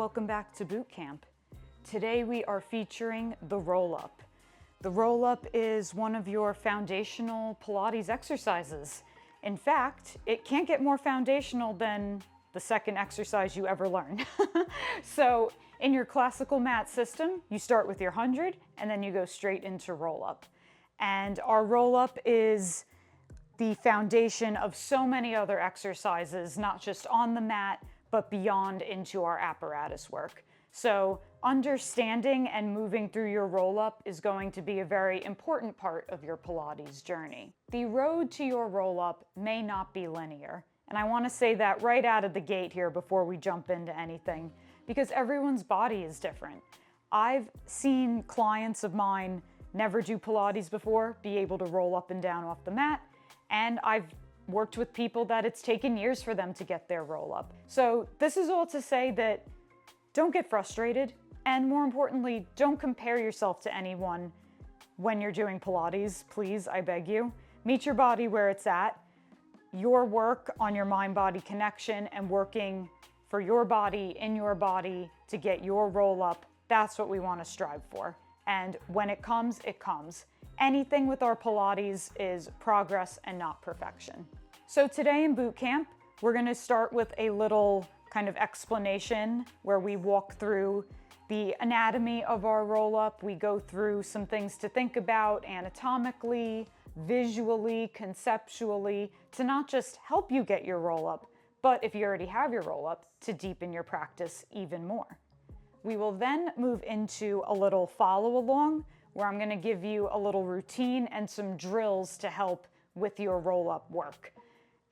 welcome back to Bootcamp. Today we are featuring the roll-up. The roll-up is one of your foundational Pilates exercises. In fact, it can't get more foundational than the second exercise you ever learn. So in your classical mat system, you start with your 100 and then you go straight into roll-up. And our roll-up is the foundation of so many other exercises, not just on the mat, but beyond into our apparatus work. So understanding and moving through your roll-up is going to be a very important part of your Pilates journey. The road to your roll-up may not be linear. And I want to say that right out of the gate here before we jump into anything, because everyone's body is different. I've seen clients of mine never do Pilates before be able to roll up and down off the mat, and I've worked with people that it's taken years for them to get their roll up. So this is all to say that don't get frustrated, and more importantly, don't compare yourself to anyone when you're doing Pilates. Please, I beg you. Meet your body where it's at. Your work on your mind-body connection and working for your body, in your body, to get your roll up, that's what we want to strive for. And when it comes, it comes. Anything with our Pilates is progress and not perfection. So today in Bootcamp, we're going to start with a little kind of explanation where we walk through the anatomy of our roll-up. We go through some things to think about anatomically, visually, conceptually, to not just help you get your roll-up, but if you already have your roll-up, to deepen your practice even more. We will then move into a little follow-along where I'm going to give you a little routine and some drills to help with your roll-up work.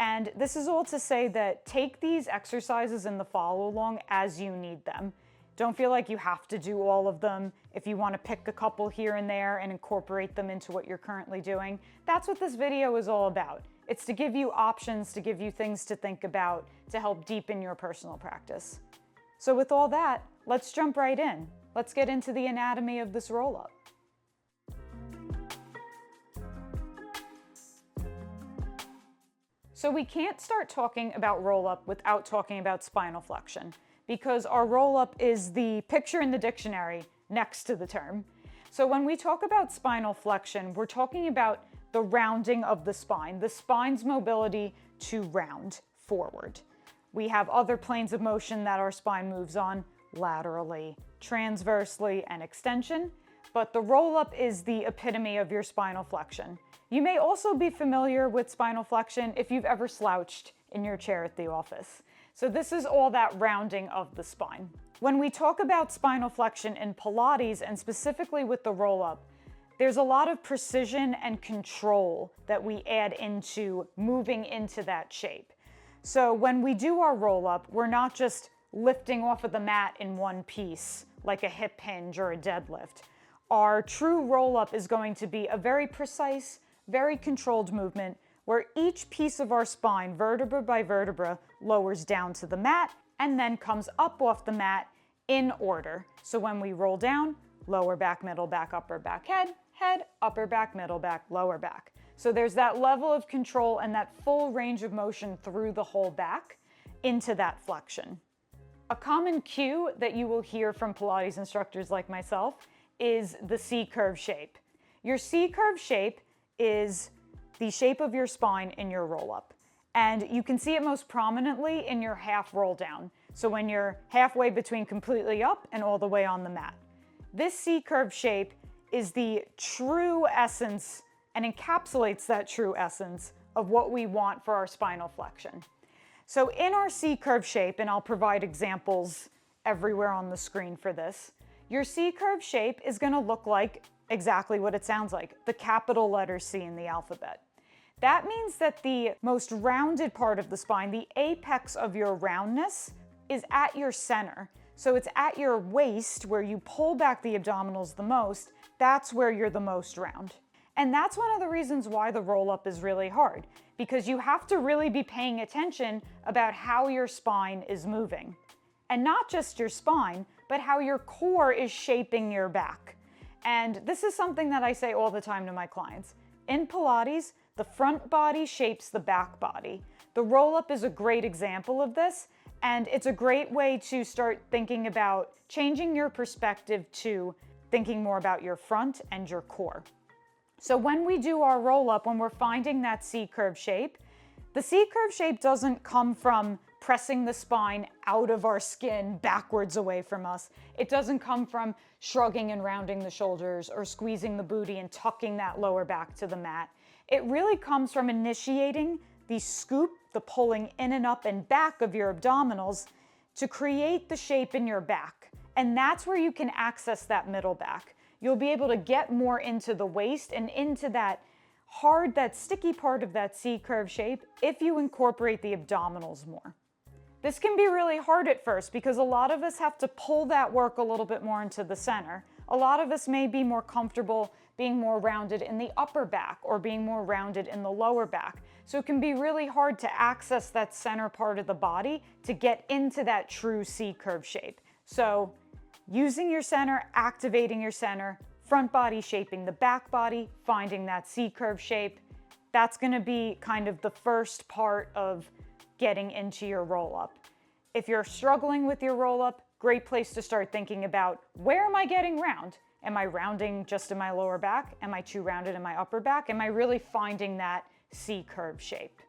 And this is all to say that take these exercises in the follow-along as you need them. Don't feel like you have to do all of them. If you want to pick a couple here and there and incorporate them into what you're currently doing, that's what this video is all about. It's to give you options, to give you things to think about, to help deepen your personal practice. So with all that, let's jump right in. Let's get into the anatomy of this roll-up. So we can't start talking about roll-up without talking about spinal flexion, because our roll-up is the picture in the dictionary next to the term. So when we talk about spinal flexion, we're talking about the rounding of the spine's mobility to round forward. We have other planes of motion that our spine moves on, laterally, transversely, and extension, but the roll-up is the epitome of your spinal flexion. You may also be familiar with spinal flexion if you've ever slouched in your chair at the office. So this is all that rounding of the spine. When we talk about spinal flexion in Pilates, and specifically with the roll-up, there's a lot of precision and control that we add into moving into that shape. So when we do our roll-up, we're not just lifting off of the mat in one piece, like a hip hinge or a deadlift. Our true roll-up is going to be a very precise, very controlled movement where each piece of our spine, vertebra by vertebra, lowers down to the mat and then comes up off the mat in order. So when we roll down, lower back, middle back, upper back, head, head, upper back, middle back, lower back. So there's that level of control and that full range of motion through the whole back into that flexion. A common cue that you will hear from Pilates instructors like myself is the C-curve shape. Your C-curve shape is the shape of your spine in your roll-up. And you can see it most prominently in your half roll down. So when you're halfway between completely up and all the way on the mat. This C-curve shape is the true essence and encapsulates that true essence of what we want for our spinal flexion. So in our C-curve shape, and I'll provide examples everywhere on the screen for this, your C-curve shape is going to look like exactly what it sounds like, the capital letter C in the alphabet. That means that the most rounded part of the spine, the apex of your roundness, is at your center. So it's at your waist where you pull back the abdominals the most. That's where you're the most round. And that's one of the reasons why the roll-up is really hard, because you have to really be paying attention about how your spine is moving. And not just your spine, but how your core is shaping your back. And this is something that I say all the time to my clients. In Pilates, the front body shapes the back body. The roll-up is a great example of this, And it's a great way to start thinking about changing your perspective to thinking more about your front and your core. So when we do our roll up, when we're finding that C-curve shape, the C-curve shape doesn't come from pressing the spine out of our skin backwards away from us. It doesn't come from shrugging and rounding the shoulders or squeezing the booty and tucking that lower back to the mat. It really comes from initiating the scoop, the pulling in and up and back of your abdominals to create the shape in your back. And that's where you can access that middle back. You'll be able to get more into the waist and into that hard, that sticky part of that C-curve shape if you incorporate the abdominals more. This can be really hard at first because a lot of us have to pull that work a little bit more into the center. A lot of us may be more comfortable being more rounded in the upper back or being more rounded in the lower back. So it can be really hard to access that center part of the body to get into that true C-curve shape. So using your center, activating your center, front body shaping the back body, finding that C-curve shape, that's gonna be kind of the first part of getting into your roll-up. If you're struggling with your roll-up, great place to start thinking about, where am I getting round? Am I rounding just in my lower back? Am I too rounded in my upper back? Am I really finding that C-curve shape?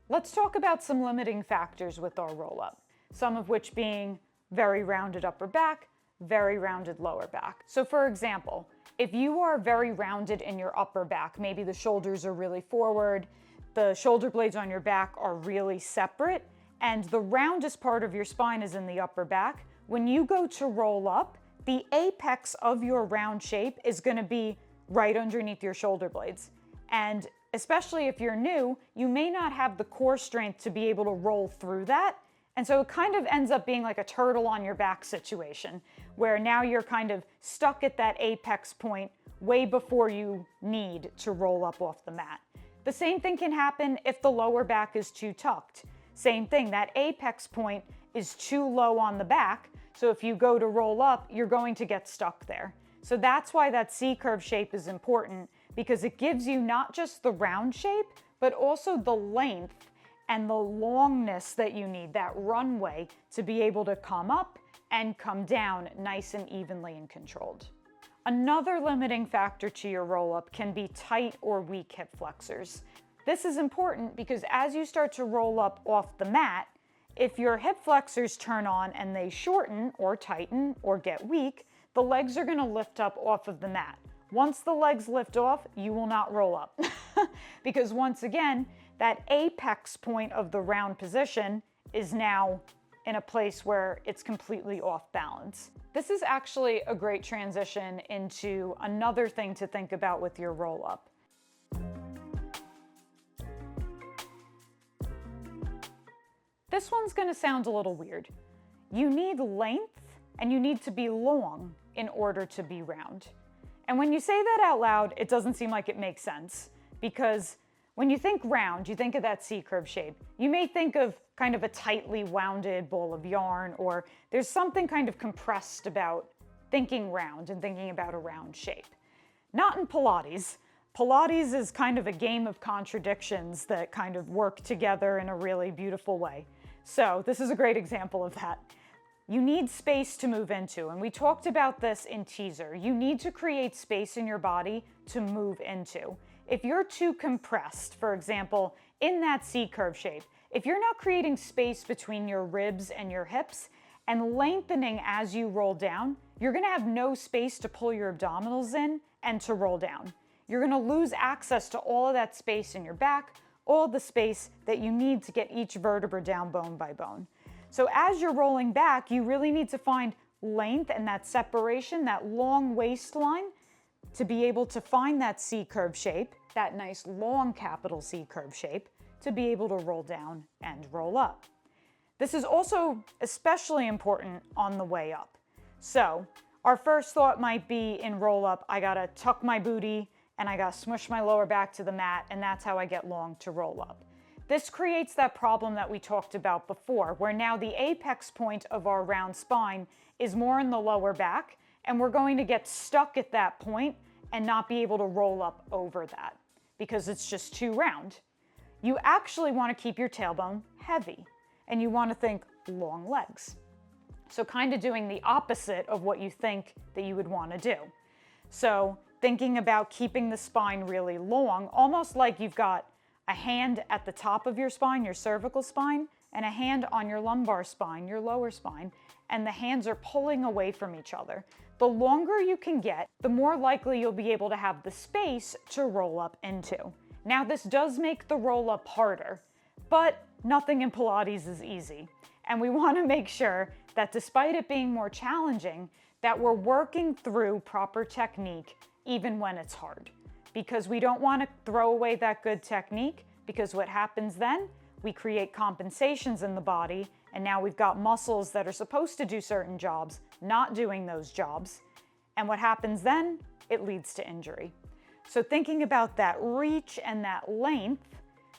Let's talk about some limiting factors with our roll-up, some of which being very rounded upper back, very rounded lower back. So for example, if you are very rounded in your upper back, maybe the shoulders are really forward, the shoulder blades on your back are really separate, and the roundest part of your spine is in the upper back, when you go to roll up, the apex of your round shape is gonna be right underneath your shoulder blades. And especially if you're new, you may not have the core strength to be able to roll through that. And so it kind of ends up being like a turtle on your back situation, where now you're kind of stuck at that apex point way before you need to roll up off the mat. The same thing can happen if the lower back is too tucked. Same thing, that apex point is too low on the back, so if you go to roll up, you're going to get stuck there. So that's why that C-curve shape is important, because it gives you not just the round shape, but also the length and the longness that you need, that runway, to be able to come up and come down nice and evenly and controlled. Another limiting factor to your roll-up can be tight or weak hip flexors. This is important because as you start to roll up off the mat, if your hip flexors turn on and they shorten or tighten or get weak, the legs are gonna lift up off of the mat. Once the legs lift off, you will not roll up. Because once again, that apex point of the round position is now in a place where it's completely off balance. This is actually a great transition into another thing to think about with your roll up. This one's gonna sound a little weird. You need length and you need to be long in order to be round. And when you say that out loud, it doesn't seem like it makes sense, because when you think round, you think of that C-curve shape. You may think of kind of a tightly wounded ball of yarn, or there's something kind of compressed about thinking round and thinking about a round shape. Not in Pilates. Pilates is kind of a game of contradictions that kind of work together in a really beautiful way. So this is a great example of that. You need space to move into, and we talked about this in teaser. You need to create space in your body to move into. If you're too compressed, for example, in that C-curve shape, if you're not creating space between your ribs and your hips and lengthening as you roll down, you're gonna have no space to pull your abdominals in and to roll down. You're gonna lose access to all of that space in your back, all the space that you need to get each vertebra down bone by bone. So as you're rolling back, you really need to find length and that separation, that long waistline, to be able to find that C-curve shape, that nice long capital C-curve shape, to be able to roll down and roll up. This is also especially important on the way up. So our first thought might be in roll up, I gotta tuck my booty and I gotta smush my lower back to the mat, and that's how I get long to roll up. This creates that problem that we talked about before, where now the apex point of our round spine is more in the lower back, and we're going to get stuck at that point and not be able to roll up over that. because it's just too round. You actually want to keep your tailbone heavy, and you want to think long legs. So kind of doing the opposite of what you think that you would want to do. So thinking about keeping the spine really long, almost like you've got a hand at the top of your spine, your cervical spine, and a hand on your lumbar spine, your lower spine, and the hands are pulling away from each other. The longer you can get, the more likely you'll be able to have the space to roll up into. Now, this does make the roll up harder, but nothing in Pilates is easy. And we want to make sure that despite it being more challenging, that we're working through proper technique even when it's hard. Because we don't want to throw away that good technique, because what happens then, we create compensations in the body, and now we've got muscles that are supposed to do certain jobs not doing those jobs. And what happens then? It leads to injury. So thinking about that reach and that length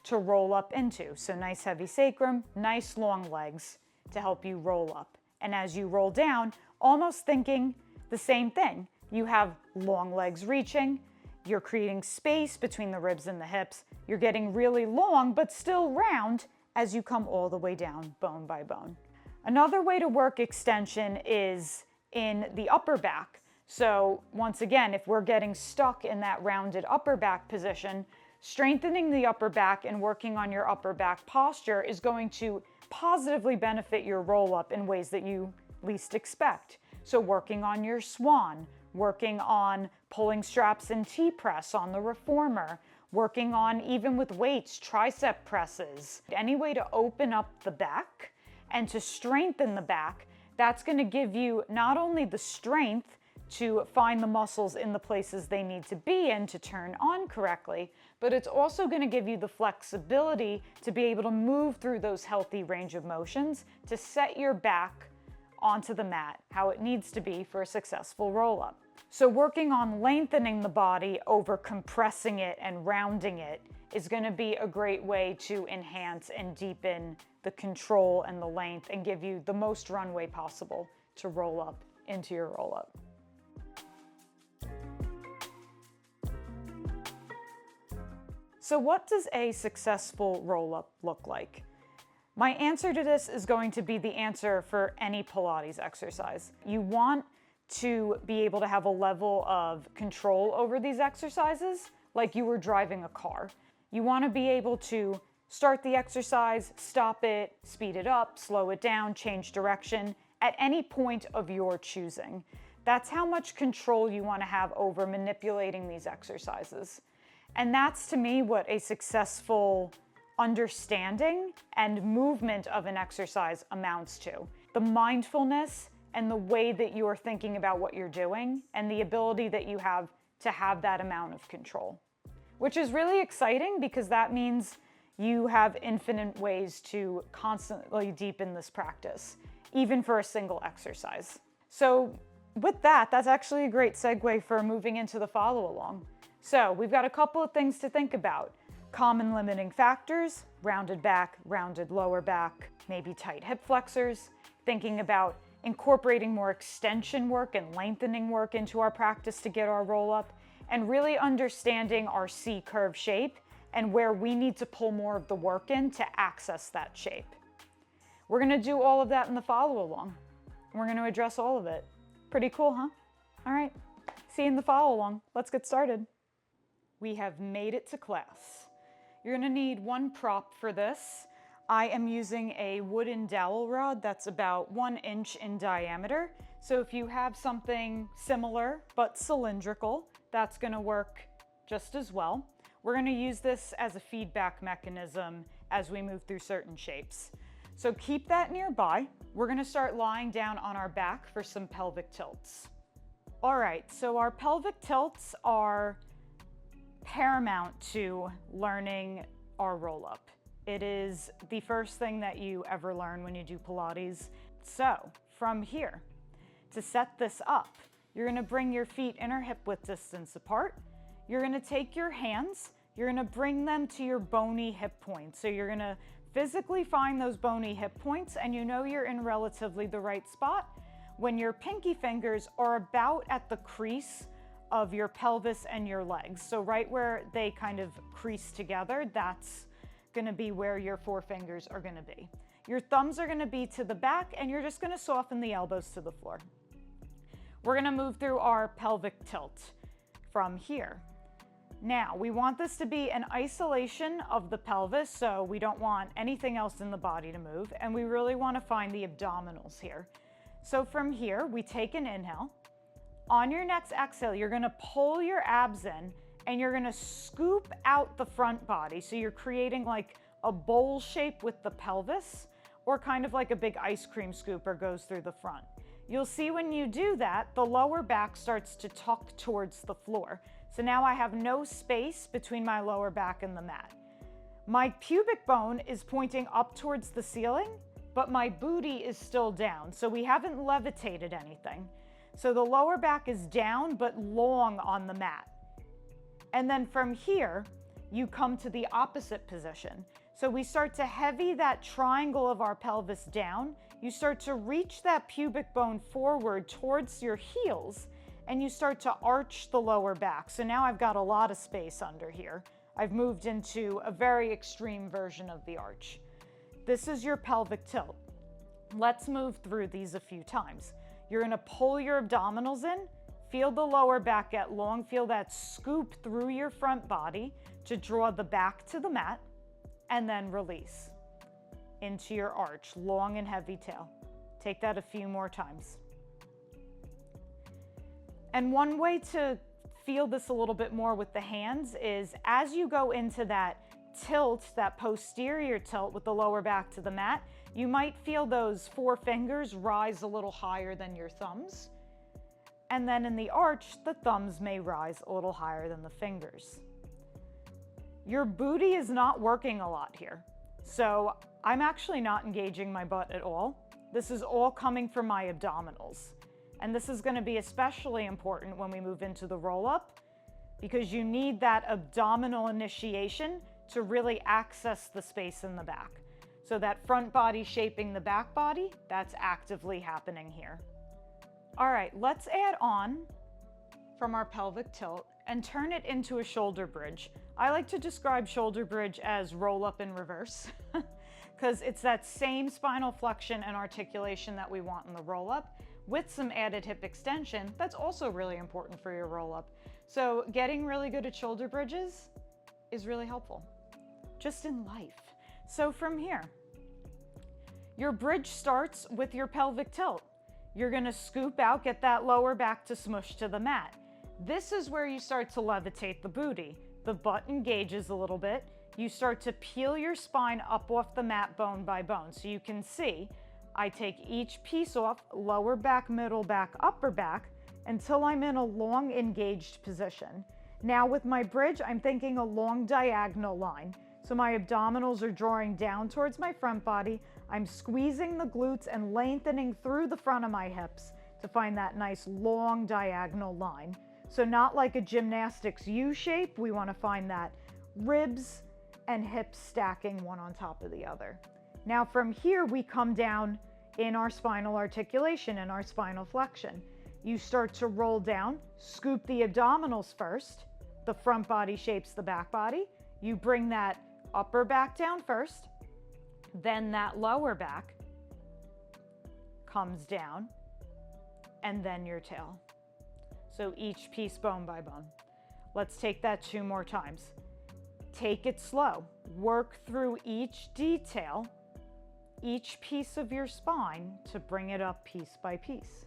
to roll up into. So nice heavy sacrum, nice long legs to help you roll up. And as you roll down, almost thinking the same thing. You have long legs reaching, you're creating space between the ribs and the hips, you're getting really long but still round as you come all the way down bone by bone. Another way to work extension is in the upper back. So once again, if we're getting stuck in that rounded upper back position, strengthening the upper back and working on your upper back posture is going to positively benefit your roll up in ways that you least expect. So working on your swan, working on pulling straps and T-press on the reformer, working on, even with weights, tricep presses. Any way to open up the back and to strengthen the back, that's going to give you not only the strength to find the muscles in the places they need to be in to turn on correctly, but it's also going to give you the flexibility to be able to move through those healthy range of motions to set your back onto the mat how it needs to be for a successful roll-up. So working on lengthening the body over compressing it and rounding it is going to be a great way to enhance and deepen the control and the length and give you the most runway possible to roll up into your roll-up. So what does a successful roll-up look like? My answer to this is going to be the answer for any Pilates exercise. You want to be able to have a level of control over these exercises like you were driving a car. You want to be able to start the exercise, stop it, speed it up, slow it down, change direction at any point of your choosing. That's how much control you want to have over manipulating these exercises. And that's, to me, what a successful understanding and movement of an exercise amounts to. The mindfulness and the way that you're thinking about what you're doing and the ability that you have to have that amount of control, which is really exciting because that means you have infinite ways to constantly deepen this practice, even for a single exercise. So with that, that's actually a great segue for moving into the follow along. So we've got a couple of things to think about. Common limiting factors, rounded back, rounded lower back, maybe tight hip flexors, thinking about incorporating more extension work and lengthening work into our practice to get our roll up, and really understanding our C curve shape and where we need to pull more of the work in to access that shape. We're gonna do all of that in the follow along. We're gonna address all of it. Pretty cool, huh? All right, see you in the follow along. Let's get started. We have made it to class. You're gonna need one prop for this. I am using a wooden dowel rod that's about 1 inch in diameter. So if you have something similar but cylindrical, that's gonna work just as well. We're gonna use this as a feedback mechanism as we move through certain shapes. So keep that nearby. We're gonna start lying down on our back for some pelvic tilts. All right, so our pelvic tilts are paramount to learning our roll-up. It is the first thing that you ever learn when you do Pilates. So from here, to set this up, you're gonna bring your feet inner hip width distance apart. You're gonna take your hands, you're gonna bring them to your bony hip points. So you're gonna physically find those bony hip points, and you know you're in relatively the right spot when your pinky fingers are about at the crease of your pelvis and your legs. So right where they kind of crease together, that's gonna be where your forefingers are gonna be. Your thumbs are gonna be to the back, and you're just gonna soften the elbows to the floor. We're gonna move through our pelvic tilt from here. Now, we want this to be an isolation of the pelvis, so we don't want anything else in the body to move, and we really wanna find the abdominals here. So from here, we take an inhale. On your next exhale, you're gonna pull your abs in, and you're gonna scoop out the front body. So you're creating like a bowl shape with the pelvis, or kind of like a big ice cream scooper goes through the front. You'll see when you do that, the lower back starts to tuck towards the floor. So now I have no space between my lower back and the mat. My pubic bone is pointing up towards the ceiling, but my booty is still down. So we haven't levitated anything. So the lower back is down, but long on the mat. And then from here, you come to the opposite position. So we start to heavy that triangle of our pelvis down. You start to reach that pubic bone forward towards your heels, and you start to arch the lower back. So now I've got a lot of space under here. I've moved into a very extreme version of the arch. This is your pelvic tilt. Let's move through these a few times. You're gonna pull your abdominals in, feel the lower back get long, feel that scoop through your front body to draw the back to the mat, and then release into your arch, long and heavy tail. Take that a few more times. And one way to feel this a little bit more with the hands is as you go into that tilt, that posterior tilt with the lower back to the mat, you might feel those forefingers rise a little higher than your thumbs. And then in the arch, the thumbs may rise a little higher than the fingers. Your booty is not working a lot here. So I'm actually not engaging my butt at all. This is all coming from my abdominals. And this is gonna be especially important when we move into the roll-up, because you need that abdominal initiation to really access the space in the back. So that front body shaping the back body, that's actively happening here. All right, let's add on from our pelvic tilt and turn it into a shoulder bridge. I like to describe shoulder bridge as roll up in reverse because it's that same spinal flexion and articulation that we want in the roll up with some added hip extension. That's also really important for your roll up. So getting really good at shoulder bridges is really helpful, just in life. So from here, your bridge starts with your pelvic tilt. You're gonna scoop out, get that lower back to smush to the mat. This is where you start to levitate the booty. The butt engages a little bit. You start to peel your spine up off the mat bone by bone. So you can see, I take each piece off, lower back, middle back, upper back, until I'm in a long engaged position. Now with my bridge, I'm thinking a long diagonal line. So my abdominals are drawing down towards my front body. I'm squeezing the glutes and lengthening through the front of my hips to find that nice long diagonal line. So not like a gymnastics U shape, we want to find that ribs and hips stacking one on top of the other. Now from here, we come down in our spinal articulation and our spinal flexion. You start to roll down, scoop the abdominals first. The front body shapes the back body. You bring that upper back down first, then that lower back comes down, and then your tail. So each piece bone by bone. Let's take that 2 more times. Take it slow. Work through each detail, each piece of your spine to bring it up piece by piece.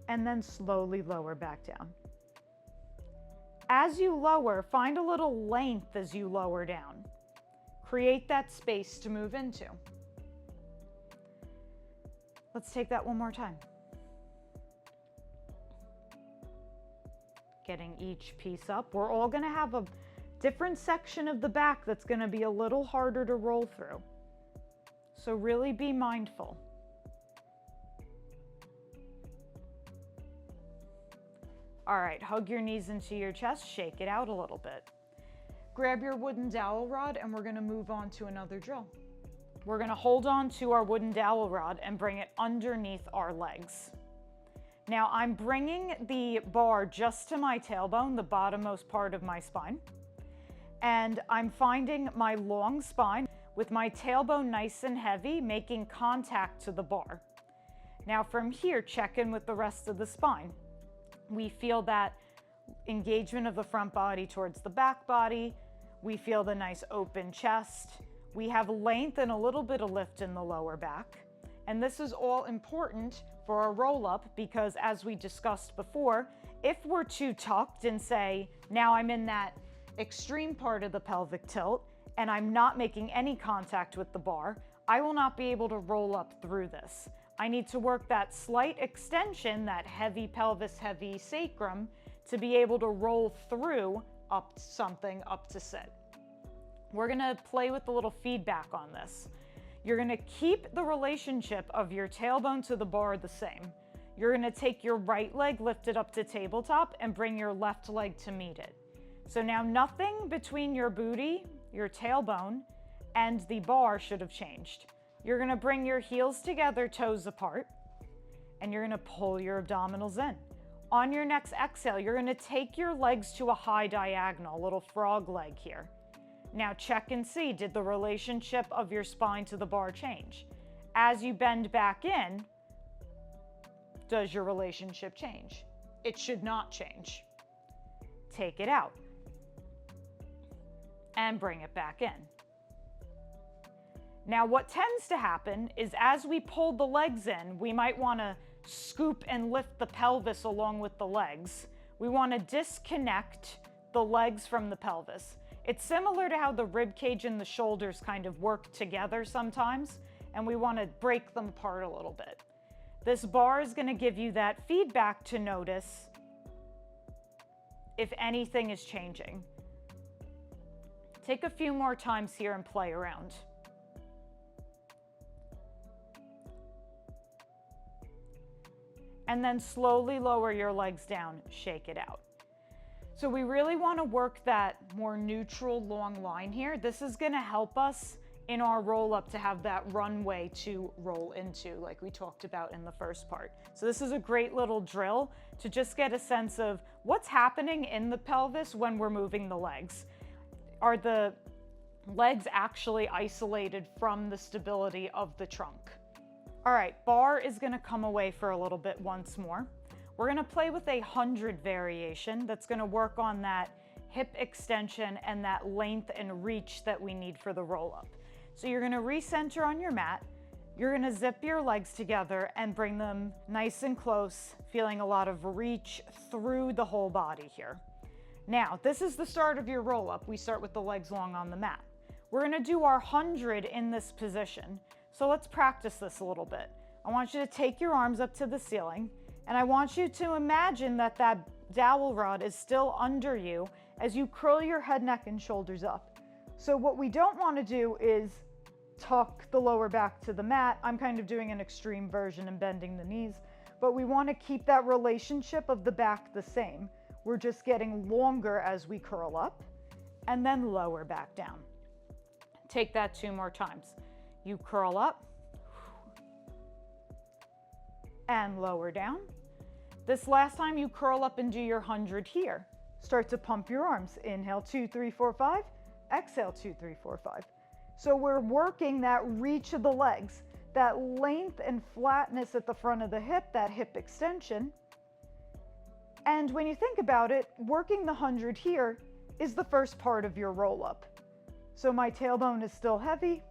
And then slowly lower back down. As you lower, find a little length as you lower down. Create that space to move into. Let's take that 1 more time. Getting each piece up. We're all gonna have a different section of the back that's gonna be a little harder to roll through. So really be mindful. All right, hug your knees into your chest, shake it out a little bit. Grab your wooden dowel rod and we're gonna move on to another drill. We're gonna hold on to our wooden dowel rod and bring it underneath our legs. Now I'm bringing the bar just to my tailbone, the bottommost part of my spine. And I'm finding my long spine with my tailbone nice and heavy, making contact to the bar. Now from here, check in with the rest of the spine. We feel that engagement of the front body towards the back body. We feel the nice open chest. We have length and a little bit of lift in the lower back. And this is all important for a roll-up because, as we discussed before, if we're too tucked and say, now I'm in that extreme part of the pelvic tilt and I'm not making any contact with the bar, I will not be able to roll up through this. I need to work that slight extension, that heavy pelvis, heavy sacrum, to be able to roll through up something up to sit. We're gonna play with a little feedback on this. You're gonna keep the relationship of your tailbone to the bar the same. You're gonna take your right leg, lift it up to tabletop, and bring your left leg to meet it. So now nothing between your booty, your tailbone, and the bar should have changed. You're gonna bring your heels together, toes apart, and you're gonna pull your abdominals in. On your next exhale, you're gonna take your legs to a high diagonal, a little frog leg here. Now check and see, did the relationship of your spine to the bar change? As you bend back in, does your relationship change? It should not change. Take it out and bring it back in. Now what tends to happen is as we pull the legs in, we might wanna scoop and lift the pelvis along with the legs. We wanna disconnect the legs from the pelvis. It's similar to how the rib cage and the shoulders kind of work together sometimes, and we want to break them apart a little bit. This bar is going to give you that feedback to notice if anything is changing. Take a few more times here and play around. And then slowly lower your legs down, shake it out. So we really want to work that more neutral long line here. This is going to help us in our roll up to have that runway to roll into, like we talked about in the first part. So this is a great little drill to just get a sense of what's happening in the pelvis when we're moving the legs. Are the legs actually isolated from the stability of the trunk? All right, bar is going to come away for a little bit once more. We're gonna play with 100 variation that's gonna work on that hip extension and that length and reach that we need for the roll up. So you're gonna recenter on your mat, you're gonna zip your legs together and bring them nice and close, feeling a lot of reach through the whole body here. Now, this is the start of your roll up. We start with the legs long on the mat. We're gonna do our 100 in this position. So let's practice this a little bit. I want you to take your arms up to the ceiling, and I want you to imagine that that dowel rod is still under you as you curl your head, neck, and shoulders up. So what we don't want to do is tuck the lower back to the mat. I'm kind of doing an extreme version and bending the knees, but we want to keep that relationship of the back the same. We're just getting longer as we curl up and then lower back down. Take that 2 more times. You curl up and lower down. This last time you curl up and do your 100 here. Start to pump your arms. Inhale, 2, 3, 4, 5. Exhale, 2, 3, 4, 5. So we're working that reach of the legs, that length and flatness at the front of the hip, that hip extension. And when you think about it, working the 100 here is the first part of your roll up. So my tailbone is still heavy.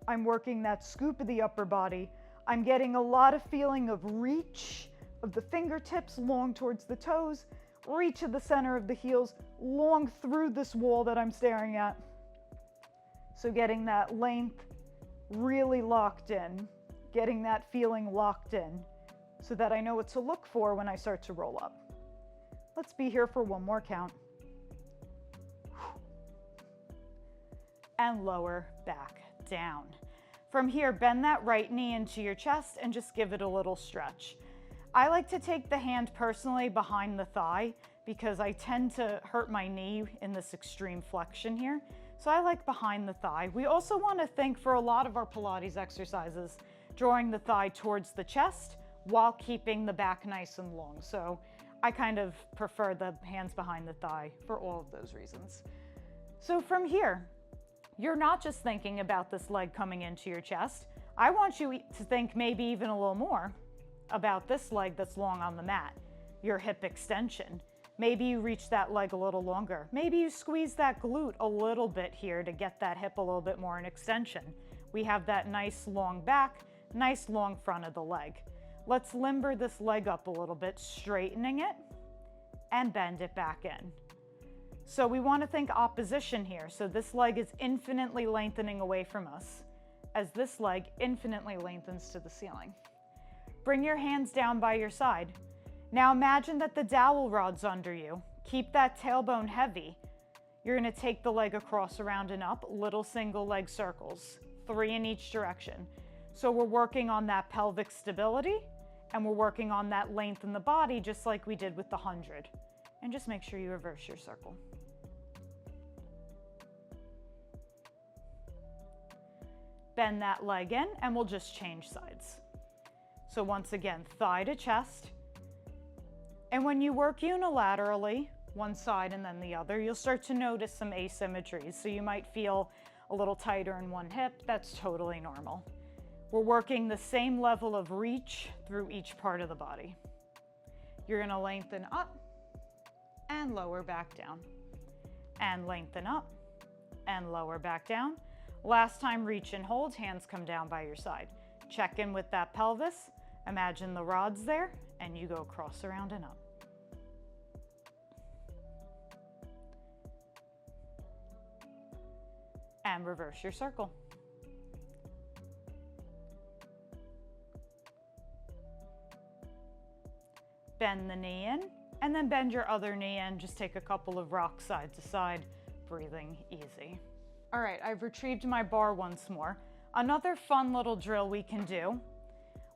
I'm working that scoop of the upper body. I'm getting a lot of feeling of reach of the fingertips long towards the toes, reach of the center of the heels, long through this wall that I'm staring at. So getting that length really locked in, getting that feeling locked in so that I know what to look for when I start to roll up. Let's be here for 1 more count. And lower back down. From here, bend that right knee into your chest and just give it a little stretch. I like to take the hand personally behind the thigh because I tend to hurt my knee in this extreme flexion here. So I like behind the thigh. We also want to think for a lot of our Pilates exercises, drawing the thigh towards the chest while keeping the back nice and long. So I kind of prefer the hands behind the thigh for all of those reasons. So from here, you're not just thinking about this leg coming into your chest. I want you to think maybe even a little more about this leg that's long on the mat, your hip extension. Maybe you reach that leg a little longer. Maybe you squeeze that glute a little bit here to get that hip a little bit more in extension. We have that nice long back, nice long front of the leg. Let's limber this leg up a little bit, straightening it and bend it back in. So we want to think opposition here. So this leg is infinitely lengthening away from us as this leg infinitely lengthens to the ceiling. Bring your hands down by your side. Now imagine that the dowel rod's under you. Keep that tailbone heavy. You're going to take the leg across, around, and up, little single leg circles, 3 in each direction. So we're working on that pelvic stability and we're working on that length in the body just like we did with the 100. And just make sure you reverse your circle. Bend that leg in and we'll just change sides. So once again, thigh to chest. And when you work unilaterally, one side and then the other, you'll start to notice some asymmetries. So you might feel a little tighter in one hip. That's totally normal. We're working the same level of reach through each part of the body. You're going to lengthen up and lower back down. And lengthen up and lower back down. Last time, reach and hold, hands come down by your side. Check in with that pelvis. Imagine the rod's there, and you go across, around, and up. And reverse your circle. Bend the knee in, and then bend your other knee in. Just take a couple of rocks side to side, breathing easy. All right, I've retrieved my bar once more. Another fun little drill we can do.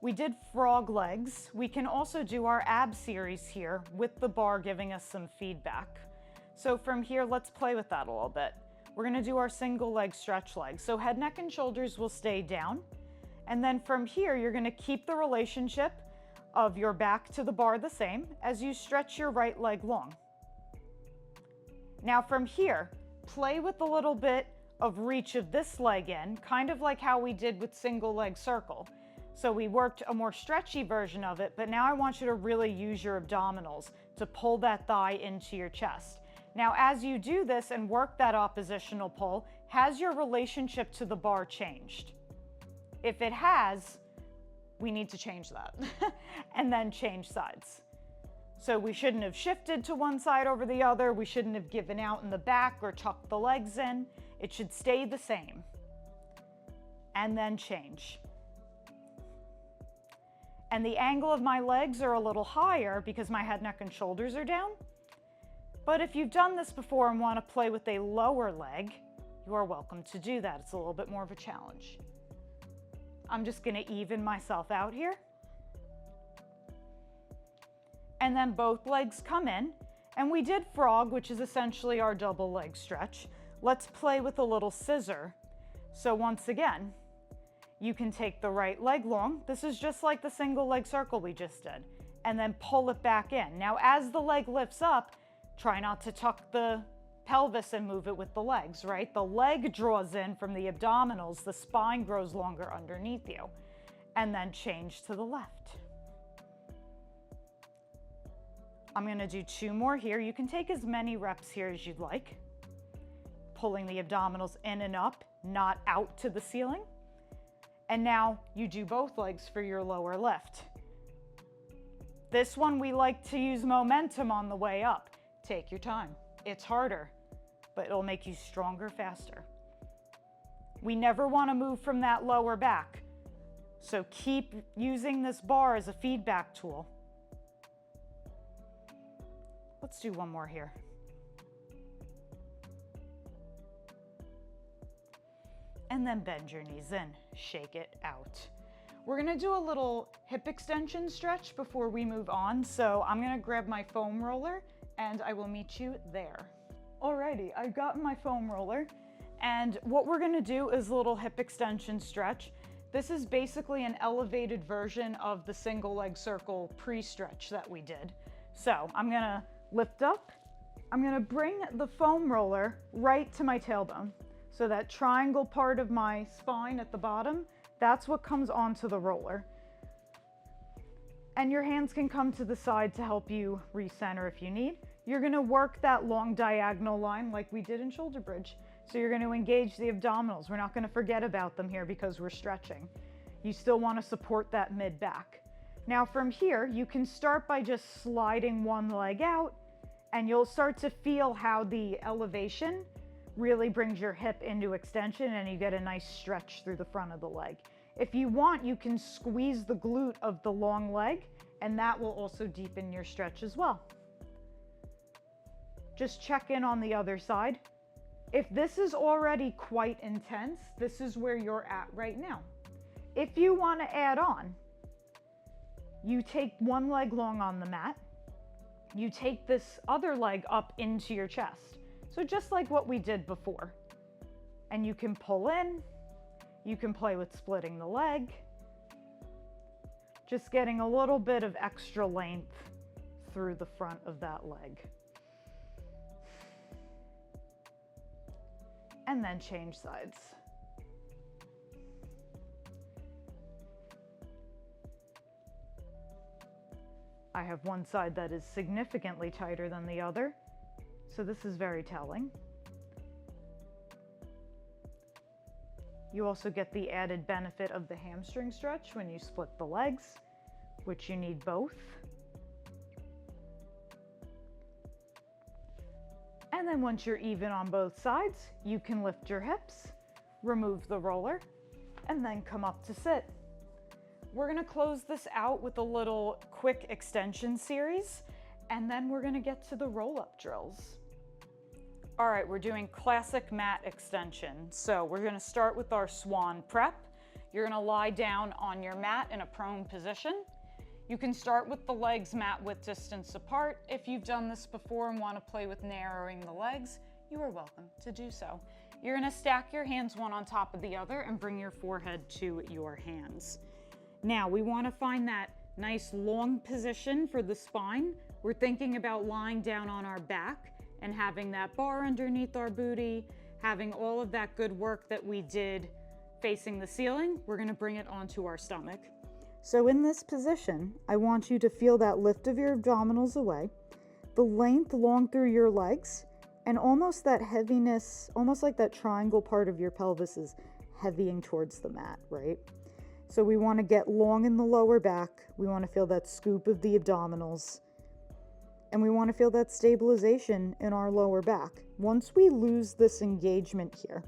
We did frog legs. We can also do our ab series here with the bar giving us some feedback. So from here, let's play with that a little bit. We're gonna do our single leg stretch legs. So head, neck, and shoulders will stay down. And then from here, you're gonna keep the relationship of your back to the bar the same as you stretch your right leg long. Now from here, play with a little bit of reach of this leg in, kind of like how we did with single leg circle. So we worked a more stretchy version of it, but now I want you to really use your abdominals to pull that thigh into your chest. Now, as you do this and work that oppositional pull, has your relationship to the bar changed? If it has, we need to change that and then change sides. So we shouldn't have shifted to one side over the other. We shouldn't have given out in the back or tucked the legs in. It should stay the same and then change. And the angle of my legs are a little higher because my head, neck, and shoulders are down. But if you've done this before and want to play with a lower leg, you are welcome to do that. It's a little bit more of a challenge. I'm just going to even myself out here. And then both legs come in. And we did frog, which is essentially our double leg stretch. Let's play with a little scissor. So once again, you can take the right leg long. This is just like the single leg circle we just did. And then pull it back in. Now, as the leg lifts up, try not to tuck the pelvis and move it with the legs, right? The leg draws in from the abdominals. The spine grows longer underneath you. And then change to the left. I'm going to do 2 more here. You can take as many reps here as you'd like. Pulling the abdominals in and up, not out to the ceiling. And now you do both legs for your lower lift. This one we like to use momentum on the way up. Take your time. It's harder, but it'll make you stronger faster. We never want to move from that lower back. So keep using this bar as a feedback tool. Let's do one more here. And then bend your knees in, shake it out. We're gonna do a little hip extension stretch before we move on. So I'm gonna grab my foam roller and I will meet you there. Alrighty, I've gotten my foam roller. And what we're gonna do is a little hip extension stretch. This is basically an elevated version of the single leg circle pre-stretch that we did. So I'm gonna lift up. I'm gonna bring the foam roller right to my tailbone. So that triangle part of my spine at the bottom, that's what comes onto the roller. And your hands can come to the side to help you recenter if you need. You're gonna work that long diagonal line like we did in shoulder bridge. So you're gonna engage the abdominals. We're not gonna forget about them here because we're stretching. You still wanna support that mid back. Now from here, you can start by just sliding one leg out, and you'll start to feel how the elevation really brings your hip into extension and you get a nice stretch through the front of the leg. If you want, you can squeeze the glute of the long leg, and that will also deepen your stretch as well. Just check in on the other side. If this is already quite intense, this is where you're at right now. If you want to add on, you take one leg long on the mat, you take this other leg up into your chest. So just like what we did before. And you can pull in, you can play with splitting the leg, just getting a little bit of extra length through the front of that leg. And then change sides. I have one side that is significantly tighter than the other, so this is very telling. You also get the added benefit of the hamstring stretch when you split the legs, which you need both. And then once you're even on both sides, you can lift your hips, remove the roller, and then come up to sit. We're gonna close this out with a little quick extension series, and then we're gonna get to the roll-up drills. All right, we're doing classic mat extension. So we're gonna start with our swan prep. You're gonna lie down on your mat in a prone position. You can start with the legs mat width distance apart. If you've done this before and wanna play with narrowing the legs, you are welcome to do so. You're gonna stack your hands one on top of the other and bring your forehead to your hands. Now we wanna find that nice long position for the spine. We're thinking about lying down on our back and having that bar underneath our booty, having all of that good work that we did facing the ceiling. We're gonna bring it onto our stomach. So in this position, I want you to feel that lift of your abdominals away, the length long through your legs, and almost that heaviness, almost like that triangle part of your pelvis is heavying towards the mat, right? So we want to get long in the lower back. We want to feel that scoop of the abdominals. And we want to feel that stabilization in our lower back. Once we lose this engagement here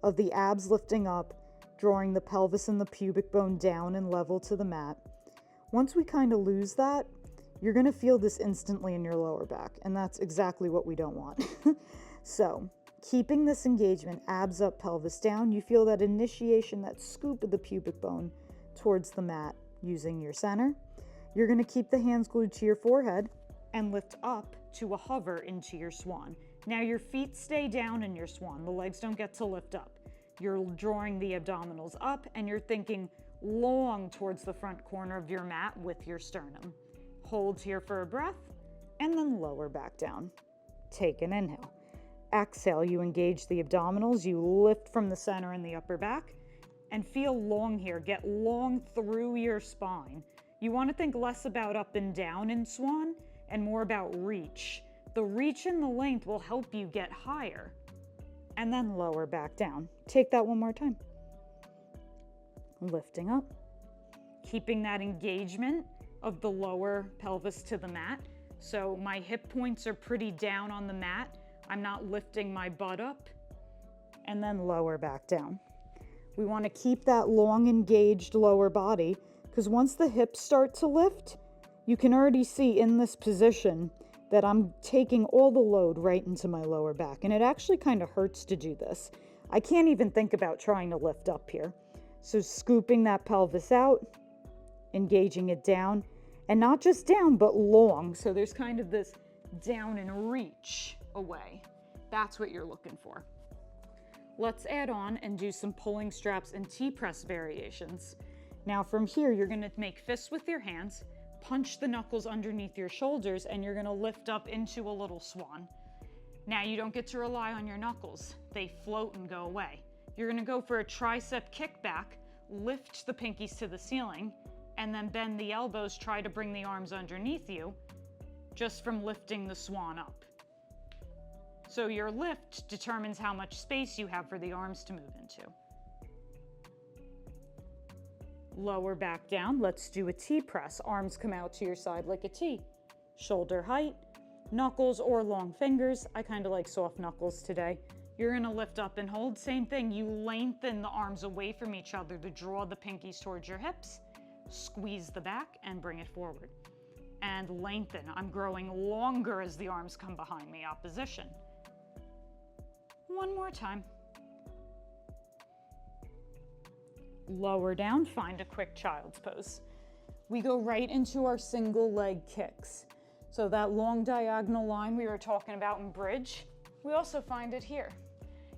of the abs lifting up, drawing the pelvis and the pubic bone down and level to the mat, once we kind of lose that, you're going to feel this instantly in your lower back. And that's exactly what we don't want. So keeping this engagement, abs up, pelvis down, you feel that initiation, that scoop of the pubic bone towards the mat using your center. You're going to keep the hands glued to your forehead and lift up to a hover into your swan. Now your feet stay down in your swan. The legs don't get to lift up. You're drawing the abdominals up and you're thinking long towards the front corner of your mat with your sternum. Hold here for a breath and then lower back down. Take an inhale. Exhale, you engage the abdominals, you lift from the center and the upper back, and feel long here. Get long through your spine. You want to think less about up and down in swan and more about reach. The reach and the length will help you get higher. And then lower back down. Take that one more time. Lifting up. Keeping that engagement of the lower pelvis to the mat. So my hip points are pretty down on the mat. I'm not lifting my butt up. And then lower back down. We want to keep that long engaged lower body, because once the hips start to lift, you can already see in this position that I'm taking all the load right into my lower back. And it actually kind of hurts to do this. I can't even think about trying to lift up here. So scooping that pelvis out, engaging it down, and not just down, but long. So there's kind of this down and reach away. That's what you're looking for. Let's add on and do some pulling straps and T-press variations. Now from here, you're gonna make fists with your hands, punch the knuckles underneath your shoulders, and you're gonna lift up into a little swan. Now you don't get to rely on your knuckles. They float and go away. You're gonna go for a tricep kickback, lift the pinkies to the ceiling, and then bend the elbows, try to bring the arms underneath you, just from lifting the swan up. So your lift determines how much space you have for the arms to move into. Lower back down, let's do a T-press. Arms come out to your side like a T. Shoulder height, knuckles or long fingers. I kind of like soft knuckles today. You're gonna lift up and hold, same thing. You lengthen the arms away from each other to draw the pinkies towards your hips, squeeze the back and bring it forward. And lengthen, I'm growing longer as the arms come behind me, opposition. One more time. Lower down, find a quick child's pose. We go right into our single leg kicks. So that long diagonal line we were talking about in bridge, we also find it here.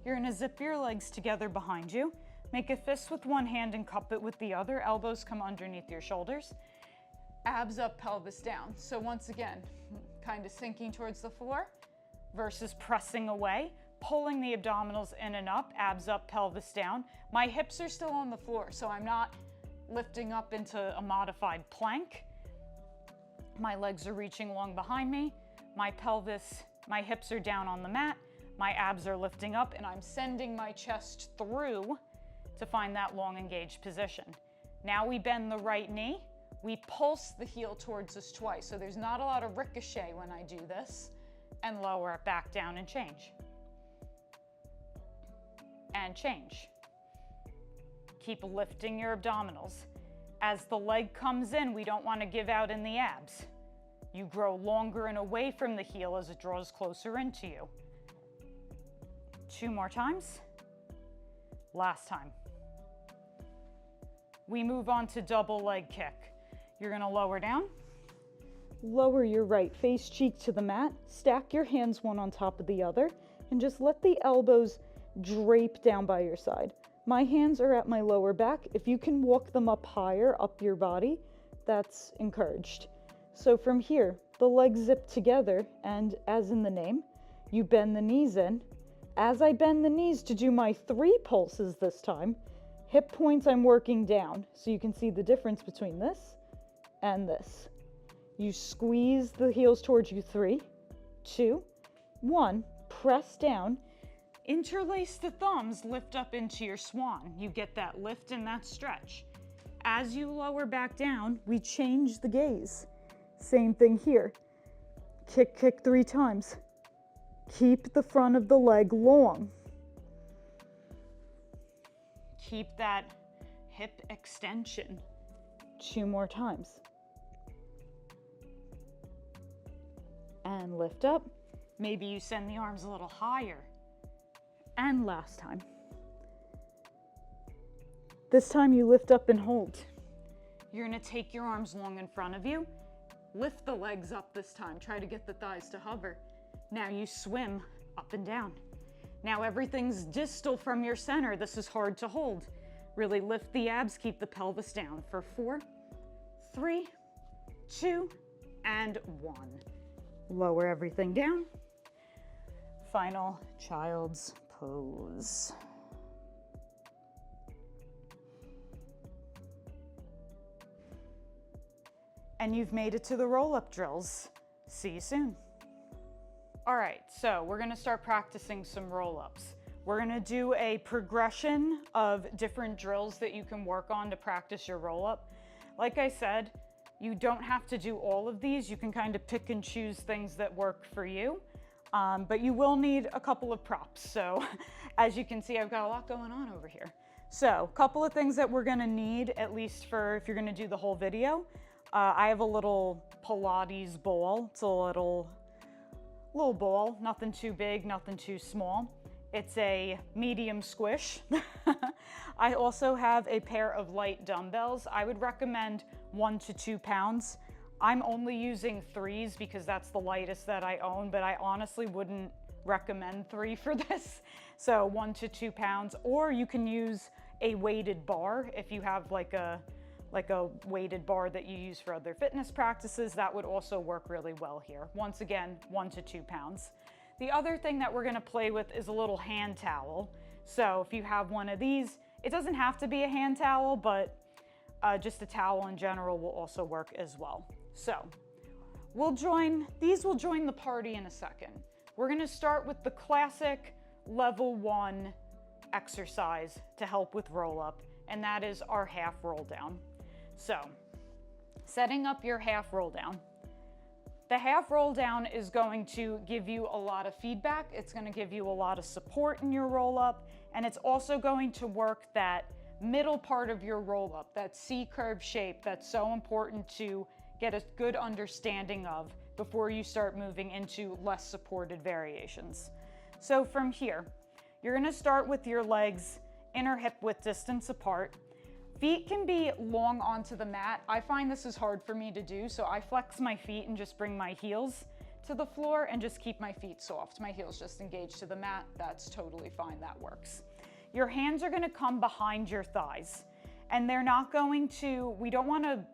You're gonna zip your legs together behind you, make a fist with one hand and cup it with the other, elbows come underneath your shoulders, abs up, pelvis down. So once again, kind of sinking towards the floor versus pressing away, pulling the abdominals in and up, abs up, pelvis down. My hips are still on the floor, so I'm not lifting up into a modified plank. My legs are reaching long behind me. My hips are down on the mat. My abs are lifting up, and I'm sending my chest through to find that long engaged position. Now we bend the right knee. We pulse the heel towards us twice, so there's not a lot of ricochet when I do this, and lower it back down and change. And change. Keep lifting your abdominals. As the leg comes in, we don't want to give out in the abs. You grow longer and away from the heel as it draws closer into you. 2 more times. Last time. We move on to double leg kick. You're gonna lower down. Lower your right face cheek to the mat. Stack your hands one on top of the other and just let the elbows drape down by your side. My hands are at my lower back. If you can walk them up higher, up your body, that's encouraged. So from here, the legs zip together, and as in the name, you bend the knees in. As I bend the knees to do my 3 pulses this time, hip points I'm working down, so you can see the difference between this and this. You squeeze the heels towards you, 3, 2, 1, press down. Interlace the thumbs, lift up into your swan. You get that lift and that stretch. As you lower back down, we change the gaze. Same thing here. Kick, kick 3 times. Keep the front of the leg long. Keep that hip extension. 2 more times. And lift up. Maybe you send the arms a little higher. And last time. This time you lift up and hold. You're gonna take your arms long in front of you. Lift the legs up this time. Try to get the thighs to hover. Now you swim up and down. Now everything's distal from your center. This is hard to hold. Really lift the abs, keep the pelvis down for 4, 3, 2, and 1. Lower everything down. Final child's pose. And you've made it to the roll-up drills. See you soon. All right, so we're gonna start practicing some roll-ups. We're gonna do a progression of different drills that you can work on to practice your roll-up. Like I said, you don't have to do all of these. You can kind of pick and choose things that work for you. But you will need a couple of props. So as you can see, I've got a lot going on over here. So a couple of things that we're gonna need, at least for if you're gonna do the whole video. I have a little Pilates ball. It's a little ball, nothing too big, nothing too small. It's a medium squish. I also have a pair of light dumbbells. I would recommend 1 to 2 pounds. I'm only using 3s because that's the lightest that I own, but I honestly wouldn't recommend 3 for this. So 1 to 2 pounds, or you can use a weighted bar if you have like a weighted bar that you use for other fitness practices. That would also work really well here. Once again, 1 to 2 pounds. The other thing that we're gonna play with is a little hand towel. So if you have one of these, it doesn't have to be a hand towel, but just a towel in general will also work as well. So these will join the party in a second. We're gonna start with the classic level 1 exercise to help with roll up, and that is our half roll down. So setting up your half roll down. The half roll down is going to give you a lot of feedback. It's going to give you a lot of support in your roll up, and it's also going to work that middle part of your roll up, that C-curve shape that's so important to get a good understanding of before you start moving into less supported variations. So from here, you're going to start with your legs inner hip width distance apart. Feet can be long onto the mat. I find this is hard for me to do, so I flex my feet and just bring my heels to the floor and just keep my feet soft. My heels just engage to the mat. That's totally fine. That works. Your hands are going to come behind your thighs, and they're not going to, we don't want to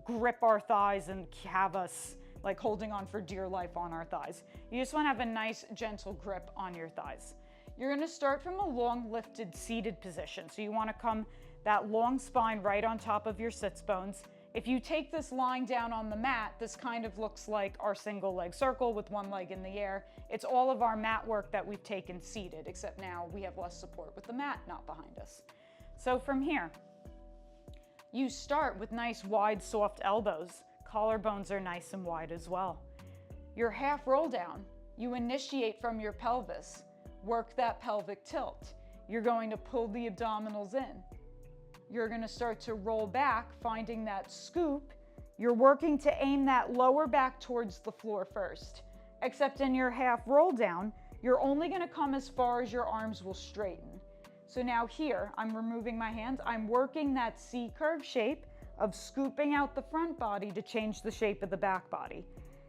grip our thighs and have us like holding on for dear life on our thighs. You just want to have a nice gentle grip on your thighs. You're going to start from a long lifted seated position. So you want to come that long spine right on top of your sits bones. If you take this lying down on the mat, this kind of looks like our single leg circle with one leg in the air. It's all of our mat work that we've taken seated, except now we have less support with the mat not behind us. So from here, you start with nice wide soft elbows. Collarbones are nice and wide as well. Your half roll down, you initiate from your pelvis. Work that pelvic tilt. You're going to pull the abdominals in. You're going to start to roll back, finding that scoop. You're working to aim that lower back towards the floor first. Except in your half roll down, you're only going to come as far as your arms will straighten. So now here, I'm removing my hands. I'm working that C-curve shape of scooping out the front body to change the shape of the back body.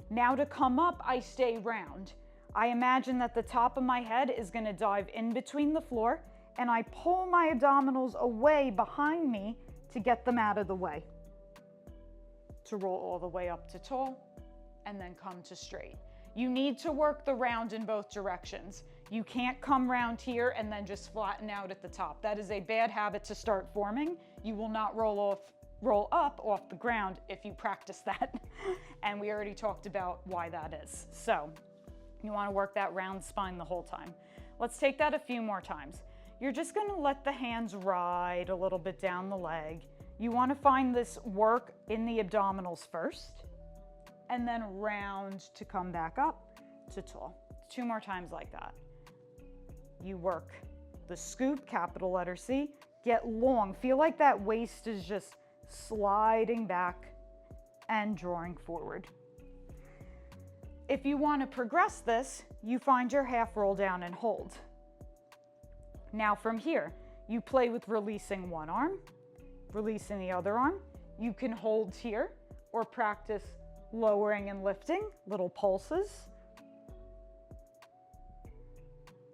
Now to come up, I stay round. I imagine that the top of my head is going to dive in between the floor, and I pull my abdominals away behind me to get them out of the way. To roll all the way up to tall, and then come to straight. You need to work the round in both directions. You can't come round here and then just flatten out at the top. That is a bad habit to start forming. You will not roll up off the ground if you practice that. And we already talked about why that is. So you want to work that round spine the whole time. Let's take that a few more times. You're just going to let the hands ride a little bit down the leg. You want to find this work in the abdominals first, and then round to come back up to tall. 2 more times like that. You work the scoop, capital letter C, get long. Feel like that waist is just sliding back and drawing forward. If you want to progress this, you find your half roll down and hold. Now from here, you play with releasing one arm, releasing the other arm. You can hold here or practice lowering and lifting, little pulses,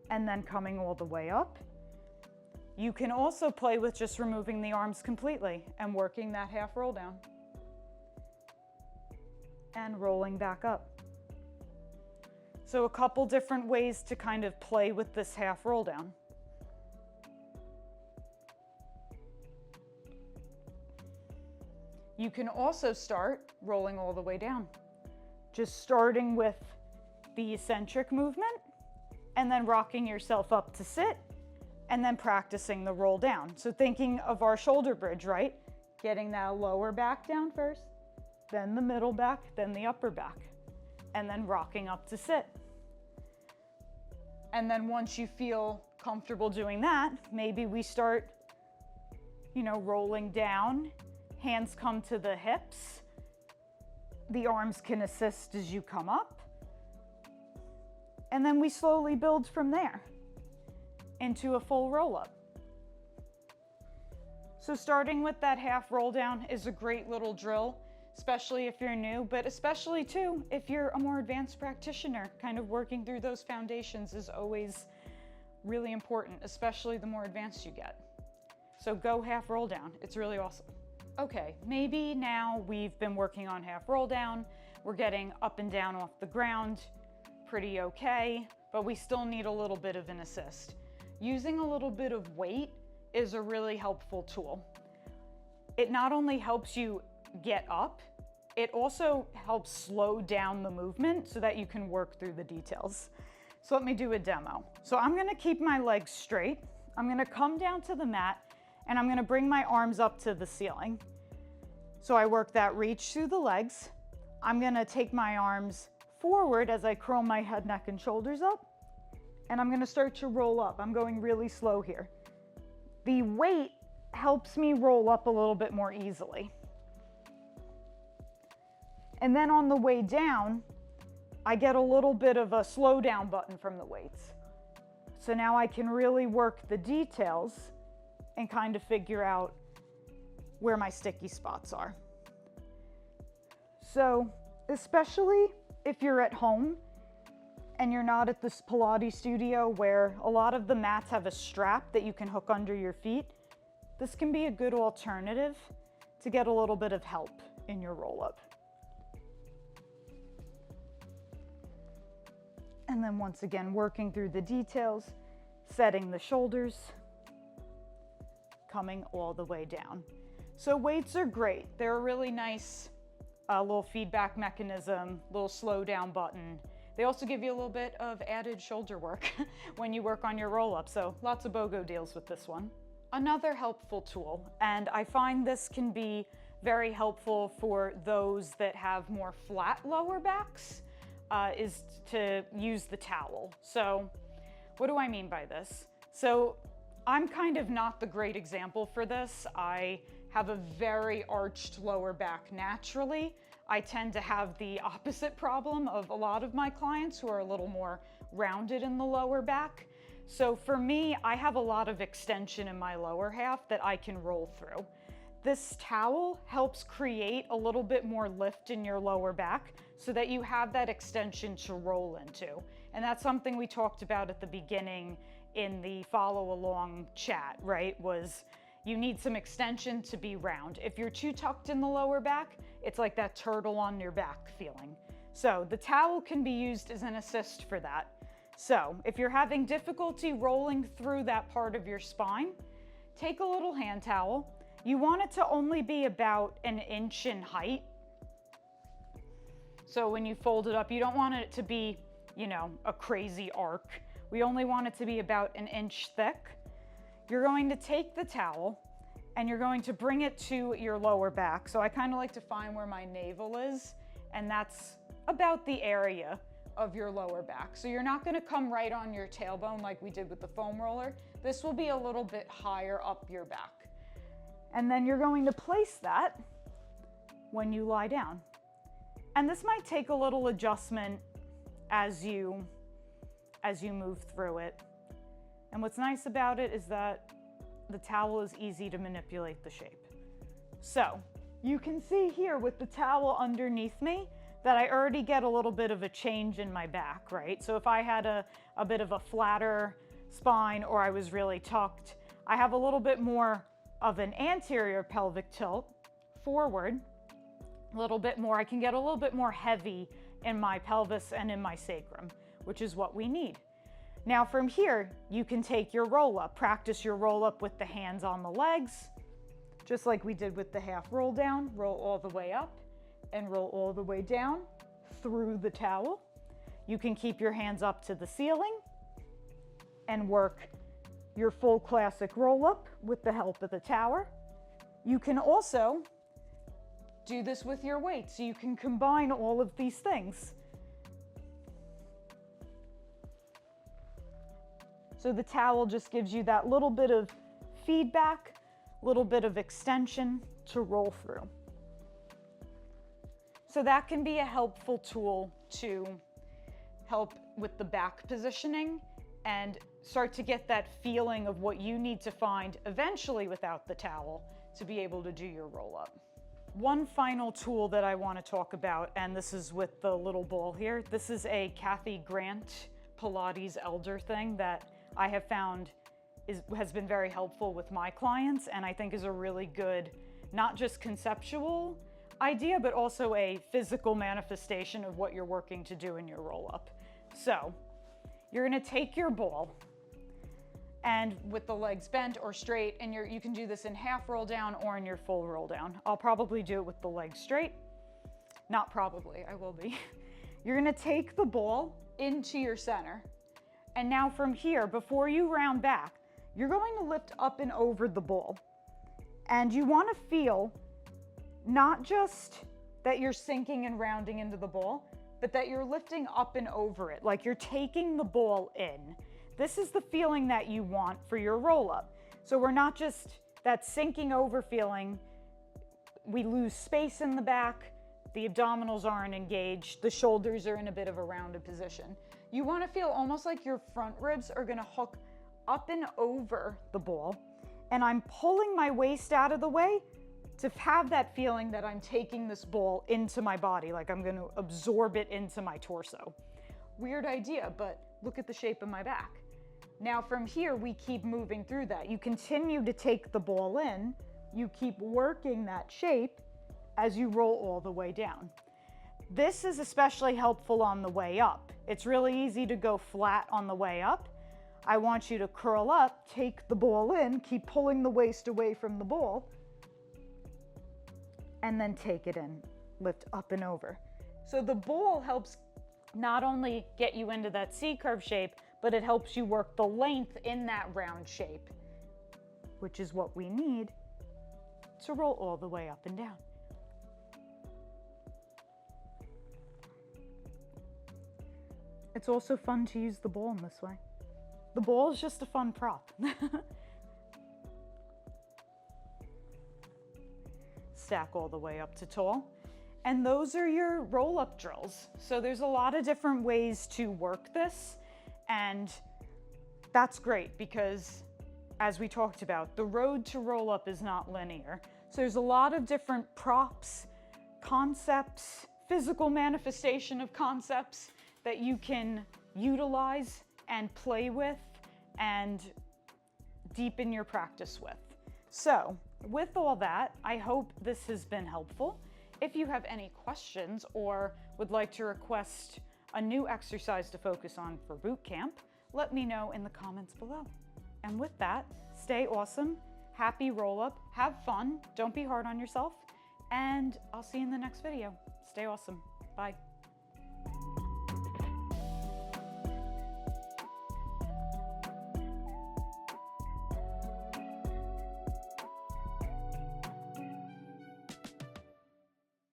and then coming all the way up. You can also play with just removing the arms completely and working that half roll down and rolling back up. So a couple different ways to kind of play with this half roll down. You can also start rolling all the way down. Just starting with the eccentric movement and then rocking yourself up to sit and then practicing the roll down. So thinking of our shoulder bridge, right? Getting that lower back down first, then the middle back, then the upper back, and then rocking up to sit. And then once you feel comfortable doing that, maybe we start, rolling down. Hands come to the hips. The arms can assist as you come up. And then we slowly build from there into a full roll up. So starting with that half roll down is a great little drill especially if you're new, but especially too if you're a more advanced practitioner. Kind of working through those foundations is always really important, especially the more advanced you get. So go half roll down. It's really awesome. Okay, maybe now we've been working on half roll down. We're getting up and down off the ground, pretty okay, but we still need a little bit of an assist. Using a little bit of weight is a really helpful tool. It not only helps you get up, it also helps slow down the movement so that you can work through the details. So let me do a demo. So I'm gonna keep my legs straight. I'm gonna come down to the mat and I'm gonna bring my arms up to the ceiling. So I work that reach through the legs. I'm gonna take my arms forward as I curl my head, neck, and shoulders up, and I'm gonna start to roll up. I'm going really slow here. The weight helps me roll up a little bit more easily. And then on the way down, I get a little bit of a slow down button from the weights. So now I can really work the details and kind of figure out where my sticky spots are. So, especially if you're at home and you're not at this Pilates studio where a lot of the mats have a strap that you can hook under your feet, this can be a good alternative to get a little bit of help in your roll-up. And then once again, working through the details, setting the shoulders, coming all the way down. So weights are great. They're a really nice little feedback mechanism, little slow down button. They also give you a little bit of added shoulder work when you work on your roll-up. So lots of BOGO deals with this one. Another helpful tool, and I find this can be very helpful for those that have more flat lower backs, is to use the towel. So what do I mean by this? So I'm kind of not the great example for this. I have a very arched lower back naturally. I tend to have the opposite problem of a lot of my clients who are a little more rounded in the lower back. So for me, I have a lot of extension in my lower half that I can roll through. This towel helps create a little bit more lift in your lower back so that you have that extension to roll into. And that's something we talked about at the beginning in the follow along chat, right? Was you need some extension to be round. If you're too tucked in the lower back, it's like that turtle on your back feeling. So the towel can be used as an assist for that. So if you're having difficulty rolling through that part of your spine, take a little hand towel. You want it to only be about 1 inch in height. So when you fold it up, you don't want it to be, you know, a crazy arc. We only want it to be about 1 inch thick. You're going to take the towel and you're going to bring it to your lower back. So I kind of like to find where my navel is, and that's about the area of your lower back. So you're not going to come right on your tailbone like we did with the foam roller. This will be a little bit higher up your back. And then you're going to place that when you lie down. And this might take a little adjustment as you move through it. And what's nice about it is that the towel is easy to manipulate the shape. So you can see here with the towel underneath me that I already get a little bit of a change in my back, right? So if I had a bit of a flatter spine or I was really tucked, I have a little bit more of an anterior pelvic tilt forward, a little bit more. I can get a little bit more heavy in my pelvis and in my sacrum, which is what we need. Now from here, you can take your roll up, practice your roll up with the hands on the legs, just like we did with the half roll down, roll all the way up and roll all the way down through the towel. You can keep your hands up to the ceiling and work your full classic roll up with the help of the tower. You can also do this with your weight, so you can combine all of these things. So the towel just gives you that little bit of feedback, little bit of extension to roll through. So that can be a helpful tool to help with the back positioning and start to get that feeling of what you need to find eventually without the towel to be able to do your roll up. One final tool that I want to talk about, and this is with the little ball here. This is a Kathy Grant Pilates elder thing that I have found has been very helpful with my clients, and I think is a really good, not just conceptual idea, but also a physical manifestation of what you're working to do in your roll-up. So you're going to take your ball, and with the legs bent or straight, and you can do this in half roll down or in your full roll down. I'll probably do it with the legs straight. Not probably, I will be. You're gonna take the ball into your center. And now from here, before you round back, you're going to lift up and over the ball. And you wanna feel not just that you're sinking and rounding into the ball, but that you're lifting up and over it, like you're taking the ball in. This is the feeling that you want for your roll-up. So we're not just that sinking over feeling, we lose space in the back, the abdominals aren't engaged, the shoulders are in a bit of a rounded position. You want to feel almost like your front ribs are going to hook up and over the ball, and I'm pulling my waist out of the way to have that feeling that I'm taking this ball into my body, like I'm going to absorb it into my torso. Weird idea, but look at the shape of my back. Now from here, we keep moving through that. You continue to take the ball in, you keep working that shape as you roll all the way down. This is especially helpful on the way up. It's really easy to go flat on the way up. I want you to curl up, take the ball in, keep pulling the waist away from the ball, and then take it in, lift up and over. So the ball helps not only get you into that C-curve shape, but it helps you work the length in that round shape, which is what we need to roll all the way up and down. It's also fun to use the ball in this way. The ball is just a fun prop. Stack all the way up to tall. And those are your roll-up drills. So there's a lot of different ways to work this. And that's great because, as we talked about, the road to roll up is not linear. So there's a lot of different props, concepts, physical manifestation of concepts that you can utilize and play with and deepen your practice with. So with all that, I hope this has been helpful. If you have any questions or would like to request a new exercise to focus on for boot camp, let me know in the comments below. And with that, stay awesome, happy roll up, have fun, don't be hard on yourself, and I'll see you in the next video. Stay awesome. Bye.